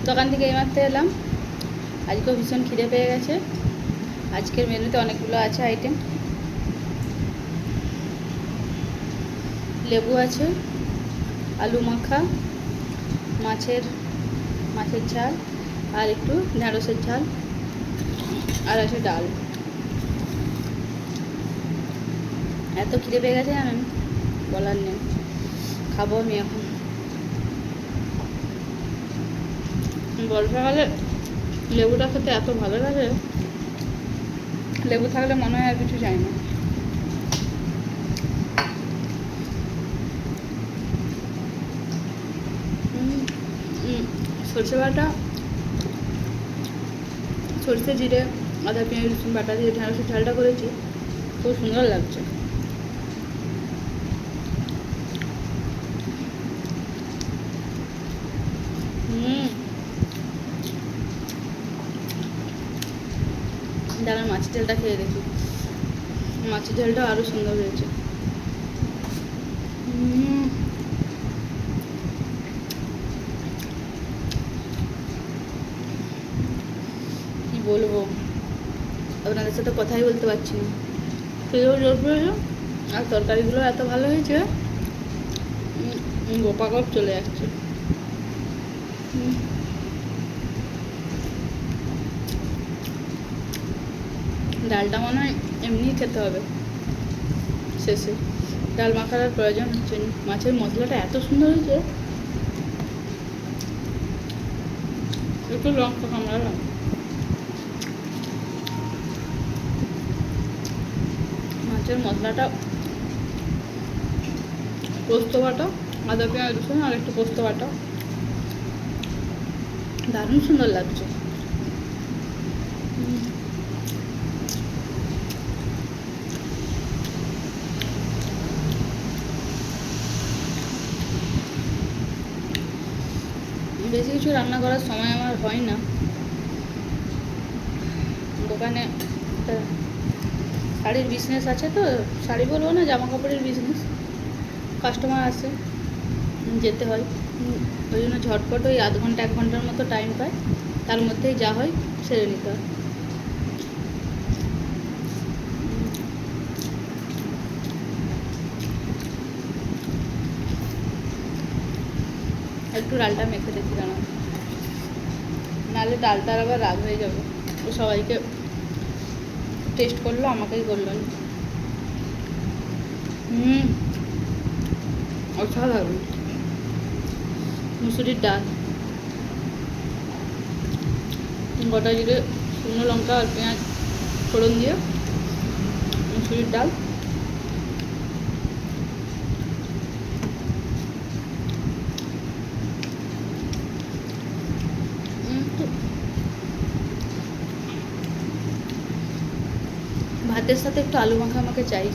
দোকান থেকে এইমাত্র এলাম। আজকেও ভীষণ খিদে পেয়ে গেছে। আজকের মেনুতে অনেকগুলো আছে আইটেম। লেবু আছে, আলু মাখা, মাছের ঝাল, আর একটু ঢ্যাঁড়সের ঝাল, আর আছে ডাল। এত খিদে পেয়ে গেছে জানেন, বলার নেই। খাবো আমি এখন। বর্ষাকালে লেবুটা খেতে এত ভালো লাগে, লেবু থাকলে মনে হয় আর কিছু চাই না। সরষে বাটা, সরষে জিরে আদা পেঁয়াজ রসুন বাটা দিয়ে ঢ্যাঁড়সের ঝালটা করেছি, খুব সুন্দর লাগছে। দাঁড়ান মাছের ঝালটা খেয়ে দেখি। মাছের ঝালটা আরও সুন্দর হয়েছে। কি বলবো, আপনাদের সাথে কথাই বলতে পারছি না। খেয়েও জোর পেয়েছে, আর তরকারিগুলো এত ভালো হয়েছে, গোপাগপ চলে যাচ্ছে। ডালটা মনে হয় এমনিই খেতে হবে শেষে, ডাল মাখার আর প্রয়োজন হচ্ছে না। মাছের মশলাটা এত সুন্দর হয়েছে। একটু লঙ্কা কামড়ালাম। মাছের মশলাটা পোস্ত বাটা, আদা পেঁয়াজ রসুন আর একটু পোস্ত বাটা, দারুণ সুন্দর লাগছে। বেশি কিছু রান্না করার সময় আমার হয় না। দোকানে শাড়ির বিজনেস আছে, তো শাড়ি বলবো না, জামা কাপড়ের বিজনেস। কাস্টমার আসে, যেতে হয়, ওই জন্য ঝটপট ওই আধ ঘন্টা 1 ঘন্টার মতো টাইম পায়, তার মধ্যেই যা হয় সেরে নিতে হয়। একটু ডালটা মেখে দেখি কেন, নাহলে ডালটার আবার রাগ হয়ে যাবে। ও সবাইকে টেস্ট করলো, আমাকেই করলো না। অসাধারণ। মুসুরির ডাল, গোটা জিরে শুকনো লঙ্কা আর পেঁয়াজ ফোড়ন দিয়ে মুসুরির ডাল। ভাতের সাথে একটু আলু মাখা আমাকে চাই।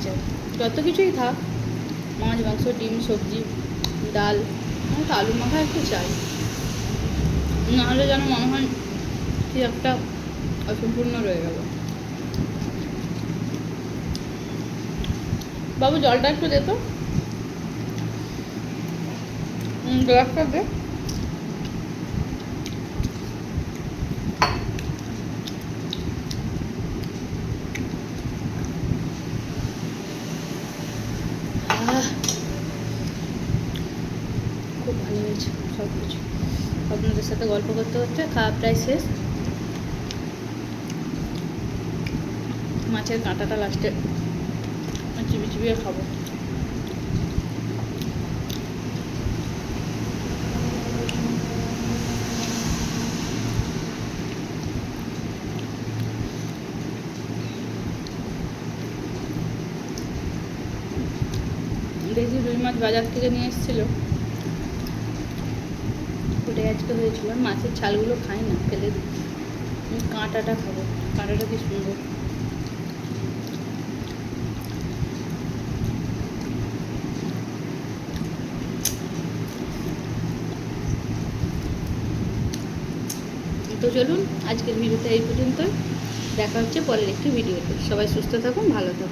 যত কিছুই থাক, মাছ মাংস ডিম সবজি ডাল, আমাকে আলু মাখা একটু চাই, নাহলে যেন মনে হয় কি একটা অসম্পূর্ণ রয়ে গেল। বাবু জলটা একটু দে তো, গ্লাসটা দে। খুব ভালো হয়েছে সব কিছু। আপনাদের সাথে গল্প করতে করতে খাওয়া প্রায় শেষ। মাছের কাঁটাটা লাস্টে চিবিয়ে চিবিয়ে খাবো। দেখি রুই মাছ বাজার থেকে নিয়ে এসেছিলো, ওটাই আজকে হয়েছিল। মাছের ছালগুলো খাই না, ফেলে দিই। কাঁটাটা খাবো, কাঁটাটা কি সুন্দর। তো চলুন আজকের ভিডিওটা এই পর্যন্ত, দেখা হচ্ছে পরের একটি ভিডিওতে। সবাই সুস্থ থাকুন, ভালো থাকুন।